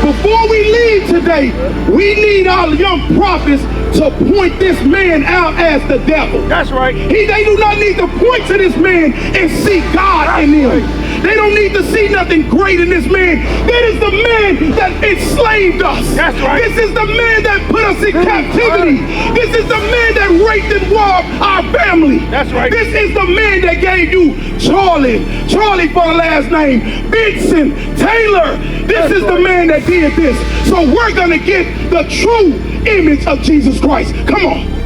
Before we leave today, we need our young prophets to point this man out as the devil. That's right. They do not need to point to this man and see God in him. They don't need to see nothing great in this man. That is the man that enslaved us. That's right. This is the man that put us in captivity. This is the man that raped and robbed our family. That's right. This is the man that gave you Charlie for the last name, Benson, Taylor. This is the man that did this. So we're going to get the true image of Jesus Christ. Come on.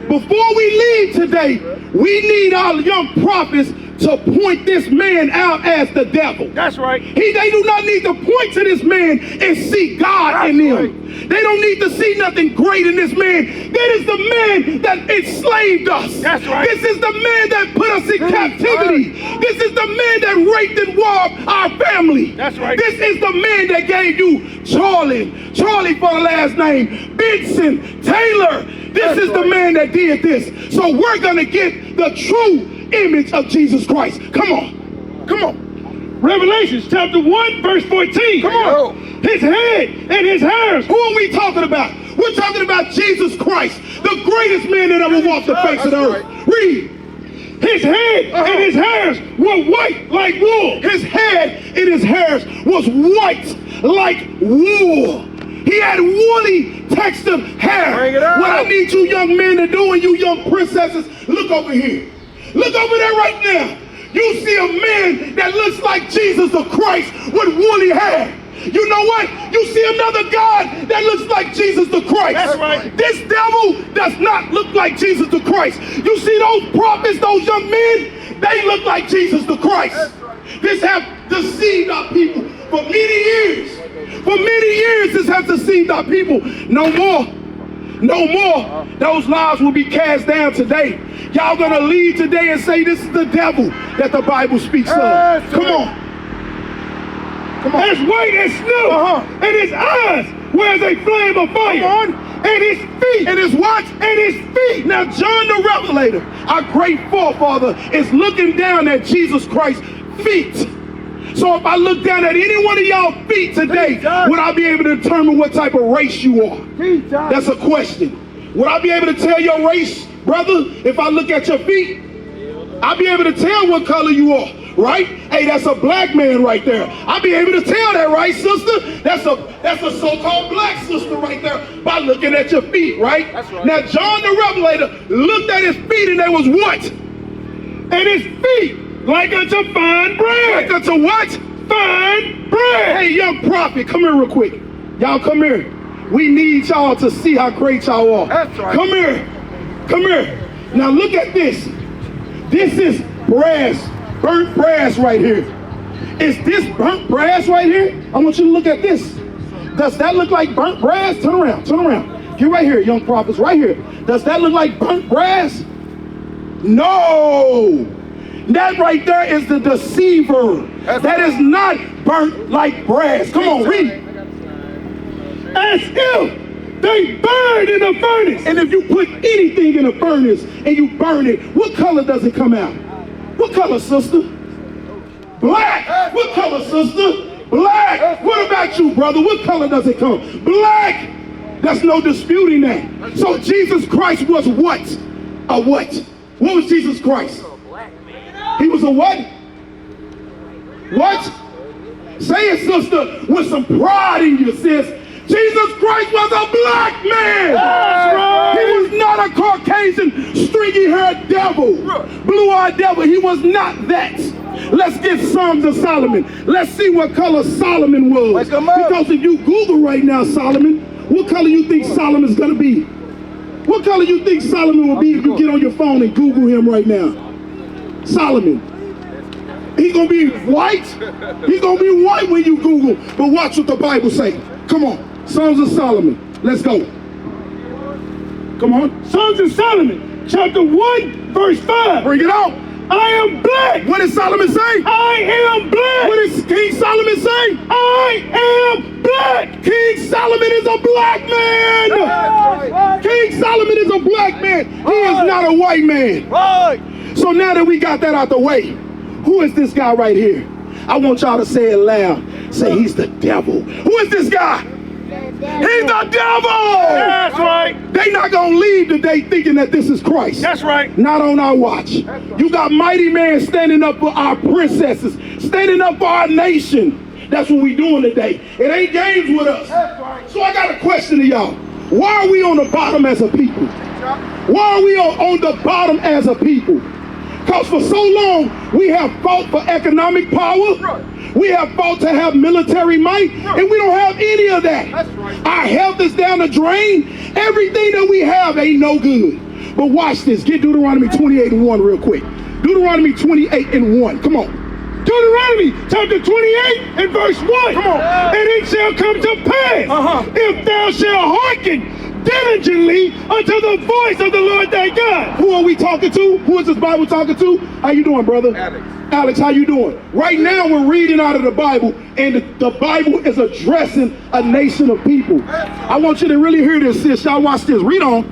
Before we leave today, we need our young prophets to point this man out as the devil. That's right. They do not need to point to this man and see God in him. Right. They don't need to see nothing great in this man. That is the man that enslaved us. That's right. This is the man that put us in captivity. This is the man that raped and robbed our family. That's right. This is the man that gave you Charlie for the last name, Benson, Taylor. This is the man that did this. So we're going to get the true image of Jesus Christ. Come on. Come on. Revelation chapter 1 verse 14. Come on. His head and his hairs. Who are we talking about? We're talking about Jesus Christ, the greatest man that ever walked the face of the earth. Right. Read. His head and his hairs were white like wool. His head and his hairs was white like wool. He had woolly textured hair. What I need you young men to do and you young princesses, look over here. Look over there right now. You see a man that looks like Jesus the Christ with woolly hair. You know what? You see another God that looks like Jesus the Christ. That's right. This devil does not look like Jesus the Christ. You see those prophets, those young men, they look like Jesus the Christ. Right. This have deceived our people for many years. For many years this has deceived our people. No more. No more. Those lies will be cast down today. Y'all gonna leave today and say this is the devil that the Bible speaks of. Come on. Come on. As white as snow, and his eyes were as a flame of fire. Come on. And his feet. And his what? And his feet. Now John the Revelator, our great forefather, is looking down at Jesus Christ's feet. So if I look down at any one of y'all feet today, would I be able to determine what type of race you are? That's a question. Would I be able to tell your race, brother, if I look at your feet? I'll be able to tell what color you are, right? Hey, that's a black man right there. I'll be able to tell that, right, sister? That's a so-called black sister right there by looking at your feet, right? That's right. Now, John the Revelator looked at his feet and they was what? And his feet like unto fine bread. Like unto what? Fine bread. Hey, young prophet, come here real quick. Y'all come here. We need y'all to see how great y'all are. That's right. Come here. Come here. Now look at this. This is brass, burnt brass right here. Is this burnt brass right here? I want you to look at this. Does that look like burnt brass? Turn around, turn around. Get right here, young prophets, right here. Does that look like burnt brass? No. That right there is the deceiver. That is not burnt like brass. Come on, read. As if they burned in a furnace. And if you put anything in a furnace and you burn it, what color does it come out? What color, sister? Black. What color, sister? Black. What about you, brother? What color does it come? Black. There's no disputing that. So Jesus Christ was what? A what? What was Jesus Christ? He was a what? What? Say it, sister, with some pride in you, sis. Jesus Christ was a black man. That's right. He was not a Caucasian, stringy-haired devil, blue-eyed devil. He was not that. Let's get Psalms of Solomon. Let's see what color Solomon was. Because if you Google right now, Solomon, what color you think Solomon's going to be? What color you think Solomon will be if you get on your phone and Google him right now? Solomon. He's going to be white. He's going to be white when you Google. But watch what the Bible say. Come on. Songs of Solomon. Let's go. Come on. Songs of Solomon, chapter 1, verse 5. Bring it on. I am black. What did Solomon say? I am black. What did King Solomon say? I am black. King Solomon is a black man. King Solomon is a black man. He is not a white man. Right. So now that we got that out the way, who is this guy right here? I want y'all to say it loud. Say he's the devil. Who is this guy? He's the devil. That's right. They not gonna leave today thinking that this is Christ. That's right. Not on our watch. You got mighty men standing up for our princesses, standing up for our nation. That's what we doing today. It ain't games with us. So I got a question to y'all. Why are we on the bottom as a people? Why are we on the bottom as a people? Because for so long, we have fought for economic power. We have fought to have military might, and we don't have any of that. Our health is down the drain. Everything that we have ain't no good. But watch this. Get Deuteronomy 28:1 real quick. Deuteronomy 28:1. Come on. Deuteronomy chapter 28 and verse 1. Come on. And it shall come to pass, if thou shalt hearken diligently unto the voice of the Lord thy God. Who are we talking to? Who is this Bible talking to? How you doing, brother? Alex, how you doing? Right now we're reading out of the Bible, and the Bible is addressing a nation of people. I want you to really hear this, sis. Y'all watch this. Read on.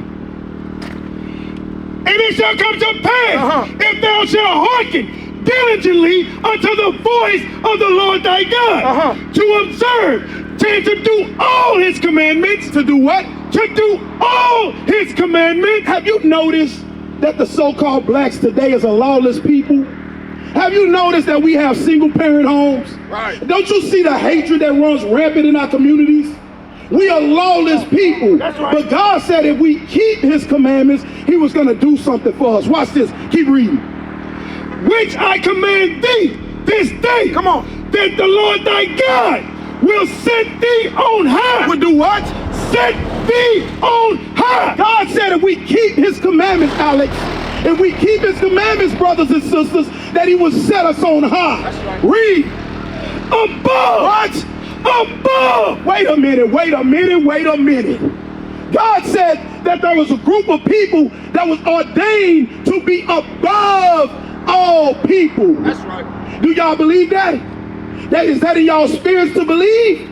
And it shall come to pass, if thou shalt hearken diligently unto the voice of the Lord thy God, to observe, to do all his commandments. To do what? To do all his commandments. Have you noticed that the so-called blacks today is a lawless people? Have you noticed that we have single-parent homes? Right. Don't you see the hatred that runs rampant in our communities? We are lawless people. That's right. But God said if we keep his commandments, he was going to do something for us. Watch this. Keep reading. Which I command thee this day. Come on. That the Lord thy God will set thee on high. We'll do what? Set thee on high. God said if we keep his commandments, Alex, if we keep his commandments, brothers and sisters, that he will set us on high. That's right. Read. Above. What? Above. Wait a minute. God said that there was a group of people that was ordained to be above all people. That's right. Do y'all believe that? Is that in y'all spirits to believe?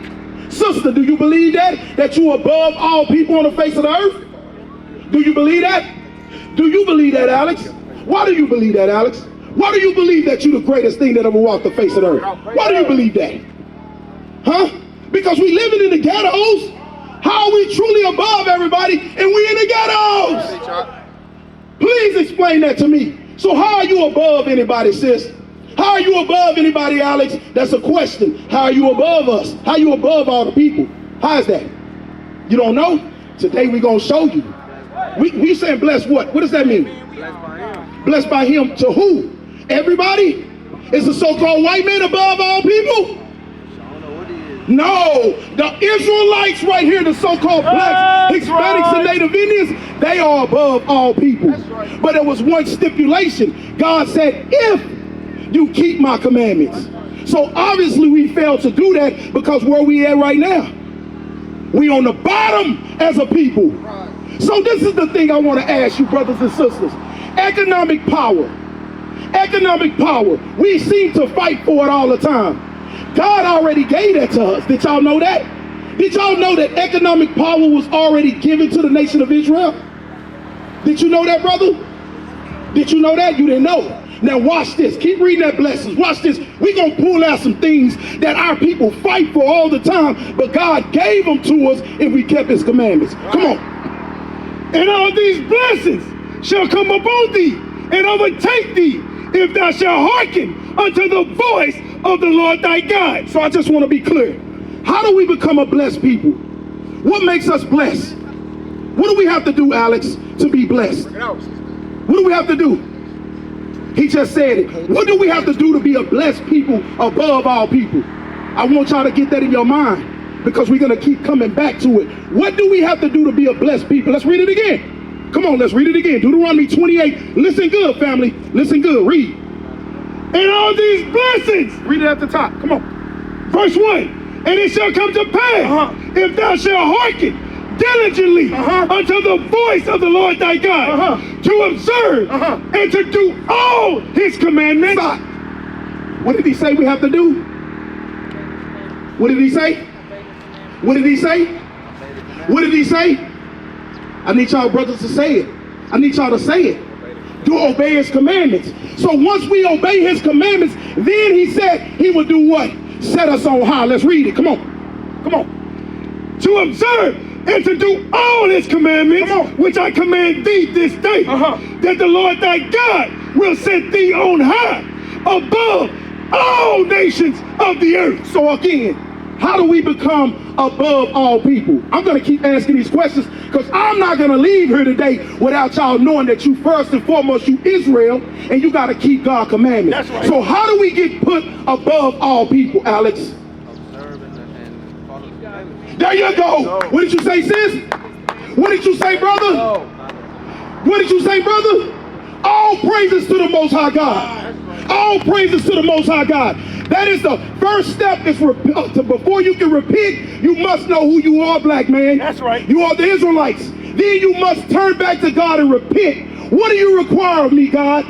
Sister, do you believe that? That you are above all people on the face of the earth? Do you believe that? Do you believe that, Alex? Why do you believe that, Alex? Why do you believe that you're the greatest thing that ever walked the face of the earth? Why do you believe that? Huh? Because we living in the ghettos. How are we truly above everybody and we in the ghettos? Please explain that to me. So how are you above anybody, sis? How are you above anybody, Alex? That's a question. How are you above us? How are you above all the people? How is that? You don't know? Today we're going to show you. We saying blessed what? What does that mean? Blessed by him to who? Everybody? Is the so-called white man above all people? No, the Israelites right here, the so-called blacks, Hispanics, and Native Indians, they are above all people. But there was one stipulation. God said, if you keep my commandments. So obviously we failed to do that because where we at right now? We on the bottom as a people. So this is the thing I want to ask you, brothers and sisters. Economic power. Economic power. We seem to fight for it all the time. God already gave that to us. Did y'all know that? Did y'all know that economic power was already given to the nation of Israel? Did you know that, brother? Did you know that? You didn't know. Now watch this. Keep reading that blessings. Watch this. We're going to pull out some things that our people fight for all the time, but God gave them to us if we kept his commandments. Come on. And all these blessings shall come upon thee and overtake thee if thou shalt hearken unto the voice of the Lord thy God. So I just want to be clear. How do we become a blessed people? What makes us blessed? What do we have to do, Alex, to be blessed? What do we have to do? He just said it. What do we have to do to be a blessed people above all people? I want y'all to get that in your mind because we're going to keep coming back to it. What do we have to do to be a blessed people? Let's read it again. Come on, let's read it again. Deuteronomy 28. Listen good, family. Listen good. Read. And all these blessings. Read it at the top. Come on. Verse 1. And it shall come to pass, if thou shalt hearken diligently unto the voice of the Lord thy God, to observe and to do all his commandments. Stop. What did he say we have to do? What did he say? What did he say? What did he say? I need y'all brothers to say it. I need y'all to say it. Do obey his commandments. So once we obey his commandments, then he said he would do what? Set us on high. Let's read it. Come on. Come on. To observe and to do all his commandments, which I command thee this day, that the Lord thy God will set thee on high above all nations of the earth. So again, how do we become above all people? I'm going to keep asking these questions because I'm not going to leave here today without y'all knowing that you first and foremost, you Israel, and you got to keep God's commandments. That's right. So how do we get put above all people, Alex? There you go. No. What did you say, sis? What did you say, brother? No. What did you say, brother? All praises to the Most High God. All praises to the Most High God. That is the first step. Is before you can repent, you must know who you are, black man. That's right. You are the Israelites. Then you must turn back to God and repent. What do you require of me, God?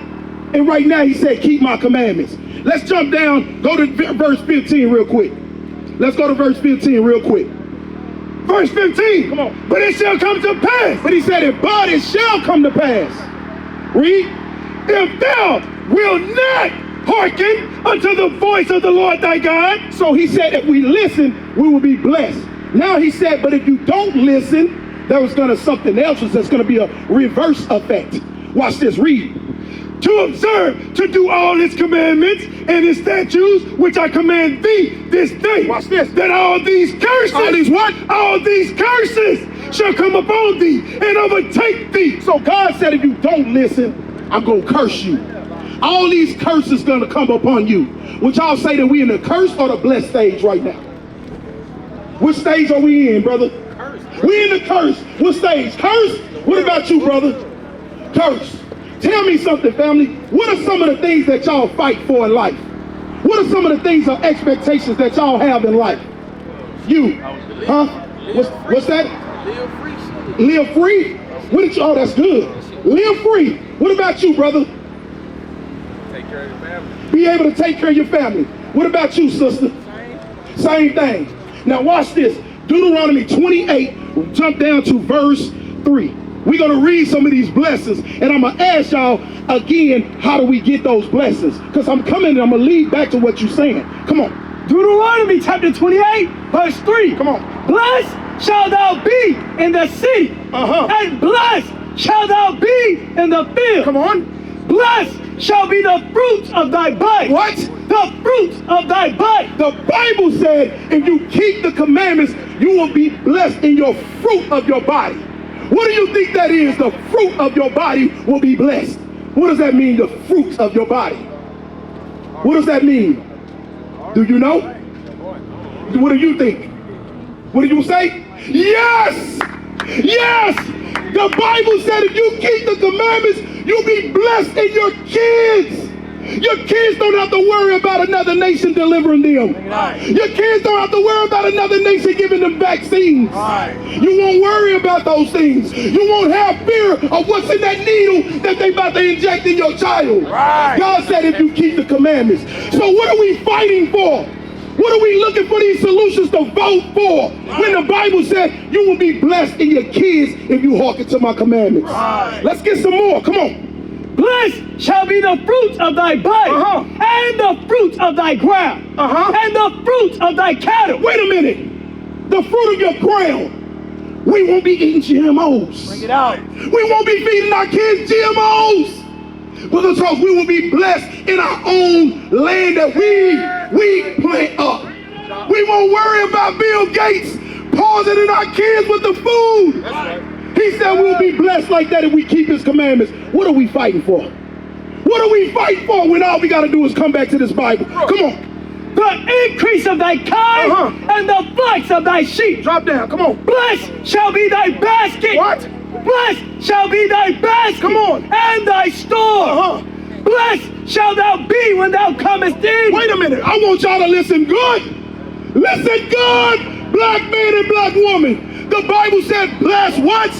And right now he said, keep my commandments. Let's jump down. Go to verse 15 real quick. Let's go to verse 15 real quick. Verse 15. Come on. But it shall come to pass. But he said it, but it shall come to pass. Read. If thou wilt not hearken unto the voice of the Lord thy God. So he said if we listen, we will be blessed. Now he said, but if you don't listen, there was going to something else. There's going to be a reverse effect. Watch this. Read. To observe, to do all his commandments and his statutes, which I command thee this day. Watch this. That all these curses. All these what? All these curses shall come upon thee and overtake thee. So God said if you don't listen, I'm going to curse you. All these curses going to come upon you. Would y'all say that we in the curse or the blessed stage right now? Which stage are we in, brother? Curse. We in the curse. What stage? Curse? What about you, brother? Curse. Tell me something, family. What are some of the things that y'all fight for in life? What are some of the things or expectations that y'all have in life? You. Huh? What's that? Live free. Live free? What did you, oh, that's good. Live free. What about you, brother? Take care of your family. Be able to take care of your family. What about you, sister? Same thing. Now watch this. Deuteronomy 28, jump down to verse 3. We're going to read some of these blessings, and I'm going to ask y'all again, how do we get those blessings? Because I'm coming and I'm going to lead back to what you're saying. Come on. Deuteronomy chapter 28, verse 3. Come on. Blessed shalt thou be in the city, and blessed shalt thou be in the field. Come on. Blessed shall be the fruits of thy body. What? The fruits of thy body. The Bible said if you keep the commandments, you will be blessed in your fruit of your body. What do you think that is? The fruit of your body will be blessed. What does that mean, the fruit of your body? What does that mean? Do you know? What do you think? What do you say? Yes! Yes! The Bible said if you keep the commandments, you'll be blessed in your kids. Your kids don't have to worry about another nation delivering them. Your kids don't have to worry about another nation giving them vaccines. You won't worry about those things. You won't have fear of what's in that needle that they about to inject in your child. God said if you keep the commandments. So what are we fighting for? What are we looking for these solutions to vote for? When the Bible said you will be blessed in your kids if you hearken to my commandments. Let's get some more. Come on. Blessed shall be the fruits of thy body, and the fruits of thy ground, and the fruits of thy cattle. Wait a minute. The fruit of your ground. We won't be eating GMOs. Bring it out. We won't be feeding our kids GMOs. Because we will be blessed in our own land that we plant up. We won't worry about Bill Gates poisoning our kids with the food. That's right. He said we'll be blessed like that if we keep his commandments. What are we fighting for? What are we fighting for when all we got to do is come back to this Bible? Come on. The increase of thy kine and the flocks of thy sheep. Drop down. Come on. Blessed shall be thy basket. What? Blessed shall be thy basket. Come on. And thy store. Blessed shall thou be when thou comest in. Wait a minute. I want y'all to listen good. Listen good, black man and black woman. The Bible said, blessed what?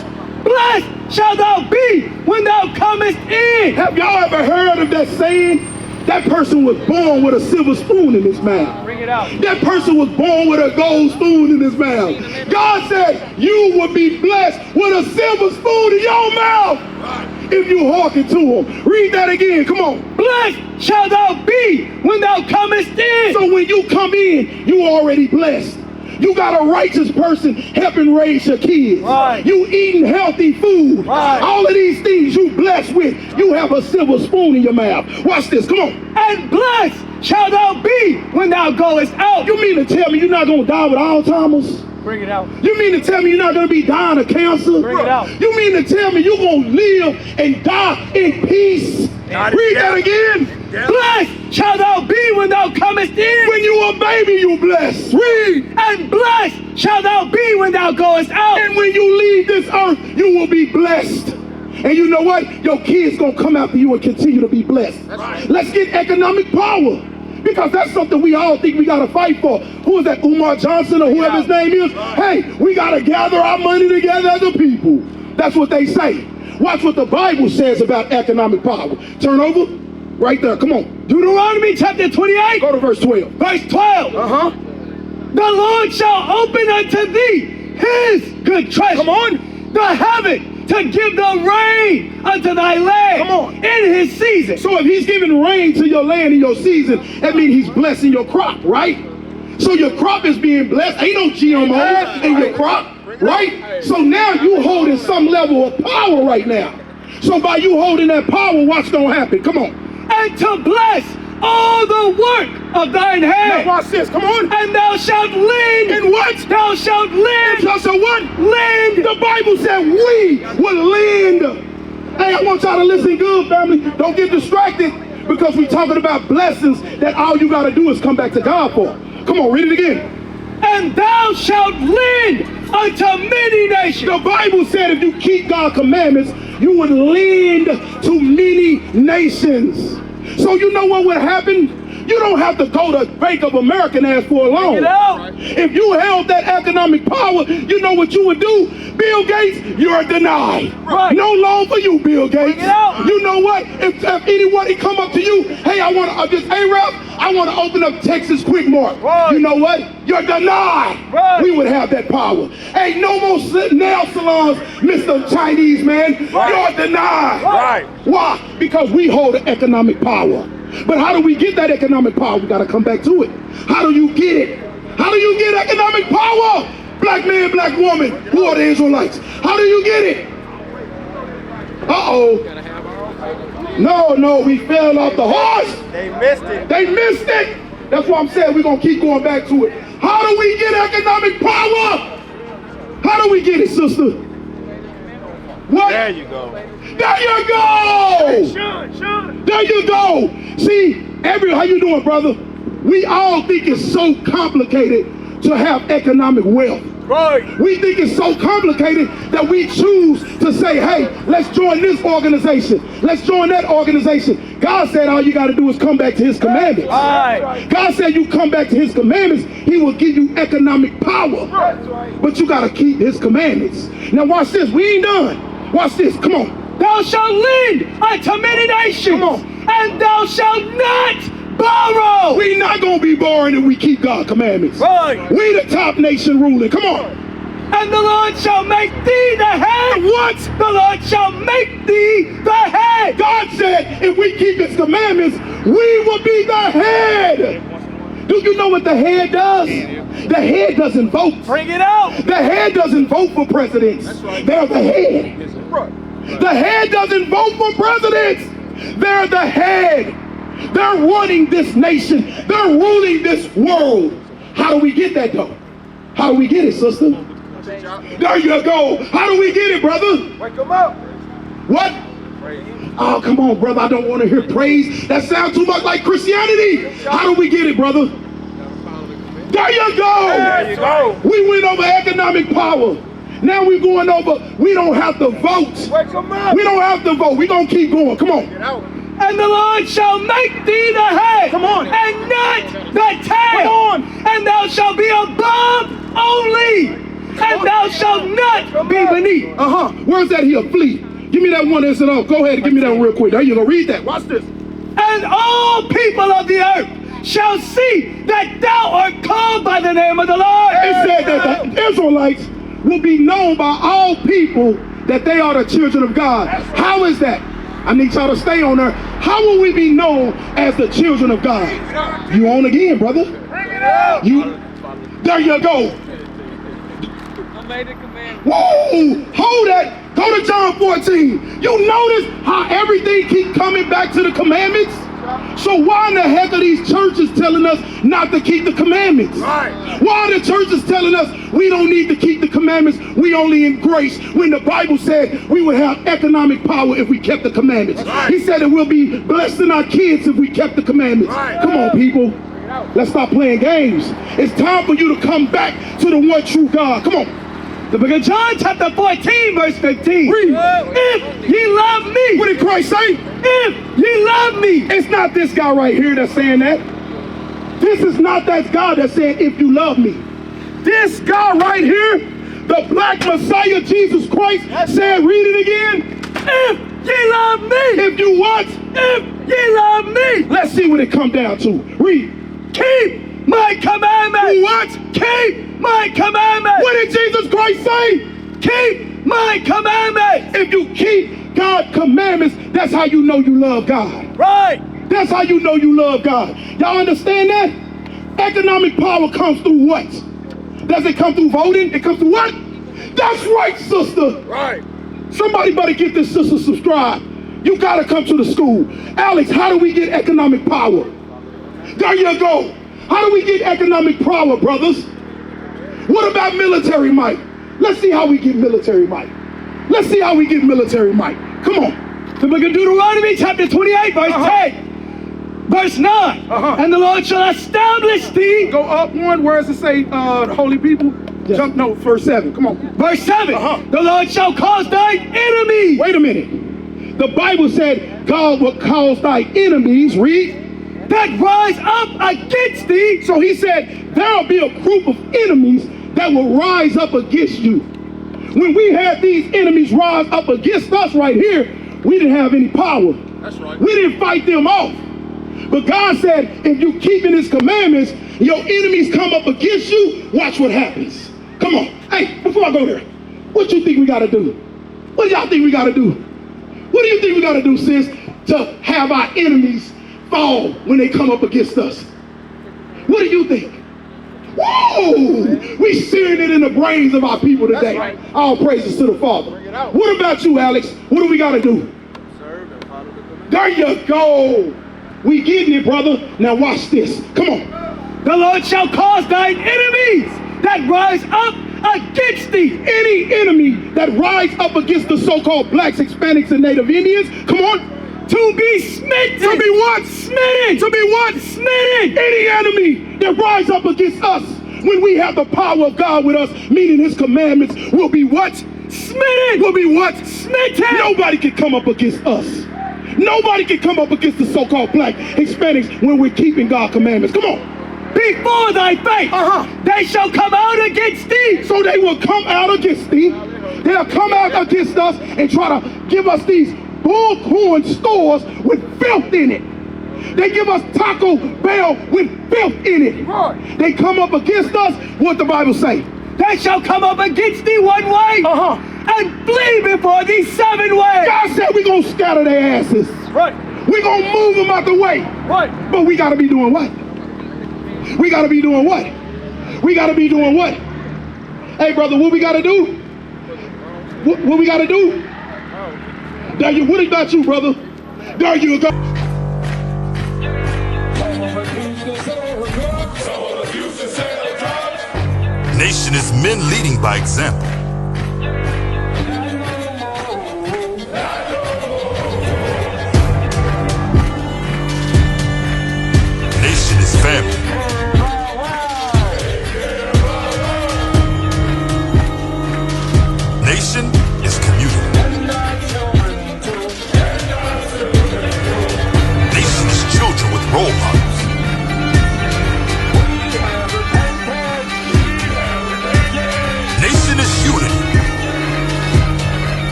Blessed shall thou be when thou comest in. Have y'all ever heard of that saying? That person was born with a silver spoon in his mouth. Bring it out. That person was born with a gold spoon in his mouth. God said you will be blessed with a silver spoon in your mouth if you hearken to him. Read that again. Come on. Blessed shalt thou be when thou comest in. So when you come in, you already blessed. You got a righteous person helping raise your kids. Right. You eating healthy food. Right. All of these things you blessed with. You have a silver spoon in your mouth. Watch this. Come on. And blessed shalt thou be when thou goest out. You mean to tell me you're not going to die with Alzheimer's? Bring it out. You mean to tell me you're not going to be dying of cancer? Bring it out. You mean to tell me you're going to live and die in peace? Read that again. Blessed shalt thou be when thou comest in. When you a baby, you blessed. Read. And blessed shalt thou be when thou goest out. And when you leave this earth, you will be blessed. And you know what? Your kids going to come after you and continue to be blessed. Right. Let's get economic power. Because that's something we all think we got to fight for. Who is that? Umar Johnson or whoever his name is? Hey, we got to gather our money together as a people. That's what they say. Watch what the Bible says about economic power. Turn over. Right there. Come on. Deuteronomy chapter 28. Go to verse 12. Verse 12. Uh-huh. The Lord shall open unto thee his good treasure. Come on. The heaven to give the rain unto thy land. Come on. In his season. So if he's giving rain to your land in your season, that means he's blessing your crop, right? So your crop is being blessed. Ain't no GMO in your crop, right? So now you holding some level of power right now. So by you holding that power, what's going to happen? Come on. And to bless all the work of thine hand. Now watch this. Come on. And thou shalt lend. And what? Thou shalt lend. Thou shalt what? Lend. The Bible said we will lend. Hey, I want y'all to listen good, family. Don't get distracted because we're talking about blessings that all you got to do is come back to God for. Come on, read it again. And thou shalt lend unto many nations. The Bible said if you keep God's commandments, you would lend to many nations. So you know what would happen? You don't have to go to Bank of America and ask for a loan. Get out. If you held that economic power, you know what you would do? Bill Gates, you're denied. Right. No loan for you, Bill Gates. Bring it out. You know what? If anybody come up to you, hey, I want to, just A-Rap, I want to open up Texas Quick Mart. Right. You know what? You're denied. Right. We would have that power. Hey, no more nail salons, Mr. Chinese man. Right. You're denied. Right. Why? Because we hold the economic power. But how do we get that economic power? We got to come back to it. How do you get it? How do you get economic power? Black man, black woman, who are the Israelites? How do you get it? Uh-oh. No, we fell off the horse. They missed it. They missed it. That's why I'm saying we're going to keep going back to it. How do we get economic power? How do we get it, sister? What? There you go. There you go. Sean. There you go. See, how you doing, brother? We all think it's so complicated to have economic wealth. Right. We think it's so complicated that we choose to say, hey, let's join this organization. Let's join that organization. God said all you got to do is come back to his commandments. Right. God said you come back to his commandments, he will give you economic power. But you got to keep his commandments. Now watch this. We ain't done. Watch this. Come on. Thou shalt lend unto many nations. Come on. And thou shalt not borrow. We not going to be borrowing if we keep God's commandments. Right. We the top nation ruling. Come on. And the Lord shall make thee the head. What? The Lord shall make thee the head. God said if we keep his commandments, we will be the head. Do you know what the head does? The head doesn't vote. Bring it out. The head doesn't vote for presidents. They're the head. The head doesn't vote for presidents. They're the head. They're running this nation. They're ruling this world. How do we get that though? How do we get it, sister? There you go. How do we get it, brother? Wake them up. What? Oh, come on, brother. I don't want to hear praise. That sounds too much like Christianity. How do we get it, brother? There you go. There you go. We went over economic power. Now we're going over, we don't have to vote. Wake them up. We don't have to vote. We're going to keep going. Come on. Get out. And the Lord shall make thee the head. Come on. And not the tail. Come on. And thou shalt be above only. And thou shalt not be beneath. Uh-huh. Where's that here? Flee. Give me that one that's it off. Go ahead and give me that one real quick. There you go. Read that. Watch this. And all people of the earth shall see that thou art called by the name of the Lord. It said that the Israelites will be known by all people that they are the children of God. How is that? I need y'all to stay on there. How will we be known as the children of God? You on again, brother. There you go. Whoa, hold that. Go to John 14. You notice how everything keep coming back to the commandments? So why in the heck are these churches telling us not to keep the commandments? Right. Why are the churches telling us we don't need to keep the commandments, we only in grace, when the Bible said we would have economic power if we kept the commandments? Right. He said that we'll be blessed in our kids if we kept the commandments. Right. Come on, people. Let's stop playing games. It's time for you to come back to the one true God. Come on. The book of John chapter 14 verse 15. Read. If ye love me. What did Christ say? If ye love me. It's not this guy right here that's saying that. This is not that God that said, if you love me. This guy right here, the black Messiah, Jesus Christ, said, read it again. If ye love me. If you what? If ye love me. Let's see what it come down to. Read. Keep my commandments. You what? Keep my commandments. What did Jesus Christ say? Keep my commandments. If you keep God's commandments, that's how you know you love God. Right. That's how you know you love God. Y'all understand that? Economic power comes through what? Does it come through voting? It comes through what? That's right, sister. Right. Somebody better get this sister subscribed. You gotta come to the school. Alex, how do we get economic power? There you go. How do we get economic power, brothers? What about military might? Let's see how we get military might. Let's see how we get military might. Come on. The book of Deuteronomy chapter 28 verse 10. Verse 9. And the Lord shall establish thee. Go up one. Where does it say the holy people? Yes. Jump, no, verse 7. Come on. Verse 7. The Lord shall cause thine enemies. Wait a minute. The Bible said God will cause thy enemies, read, that rise up against thee. So he said there'll be a group of enemies that will rise up against you. When we had these enemies rise up against us right here, we didn't have any power. That's right. We didn't fight them off. But God said, if you keeping his commandments, your enemies come up against you, watch what happens. Come on. Hey, before I go there, what you think we got to do? What do y'all think we got to do? What do you think we got to do, sis, to have our enemies fall when they come up against us? What do you think? Whoa! We searing it in the brains of our people today. Right. All praises to the Father. What about you, Alex? What do we got to do? Serve and follow the commandments. There you go. We getting it, brother. Now watch this. Come on. The Lord shall cause thine enemies that rise up against thee. Any enemy that rise up against the so-called blacks, Hispanics, and Native Indians, come on. To be smitten. To be what? Smitten. To be what? Smitten. Any enemy that rise up against us when we have the power of God with us, meaning his commandments, will be what? Smitten. Will be what? Smitten. Nobody can come up against us. Nobody can come up against the so-called black, Hispanics when we're keeping God's commandments. Come on. Before thy face, they shall come out against thee. So they will come out against thee. They'll come out against us and try to give us these bullhorn stores with filth in it. They give us Taco Bell with filth in it. They come up against us. What the Bible say? They shall come up against thee one way and flee before thee 7 ways. God said we're going to scatter their asses. Right. We're going to move them out the way. Right. But we got to be doing what? We got to be doing what? We got to be doing what? Hey, brother, what we got to do? What we got to do? There you, what about you, brother? There you go. Nation is men leading by example.